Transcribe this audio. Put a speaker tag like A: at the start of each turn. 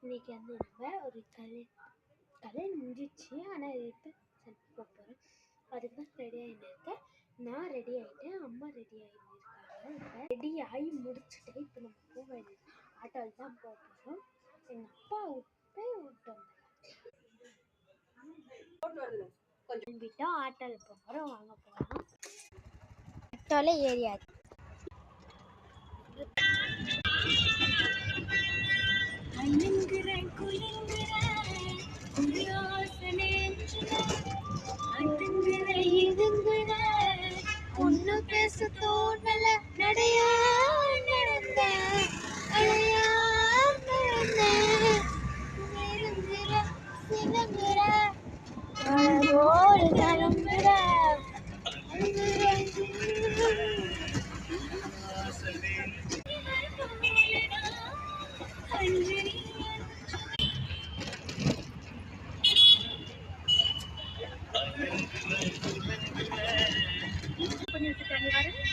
A: இன்னைக்கு வந்து நம்ம ஒரு கதை முடிஞ்சிச்சு. ஆனால் இப்போ போகிறோம். அதுக்கு தான் ரெடி ஆகிட்டு நான் ரெடி ஆகிட்டேன், அம்மா ரெடி ஆகிருக்காங்க. இப்போ ரெடி ஆகி முடிச்சுட்டு இப்போ நம்ம போக வேண்டியது ஆட்டோவில் தான் போக போகிறோம். எங்கள் அப்பா விட்டு விட்டோம், ஆட்டோவில் போகிறோம். வாங்க போகலாம். ஆட்டோவில் ஏரியாச்சு. ஒன்னு பேச தோணல நடையா நடந்த அழையா நடந்த நெருங்குற சிலங்குற போல் கிளம்புற பண்ணி வச்சுட்டாங்க பாரு.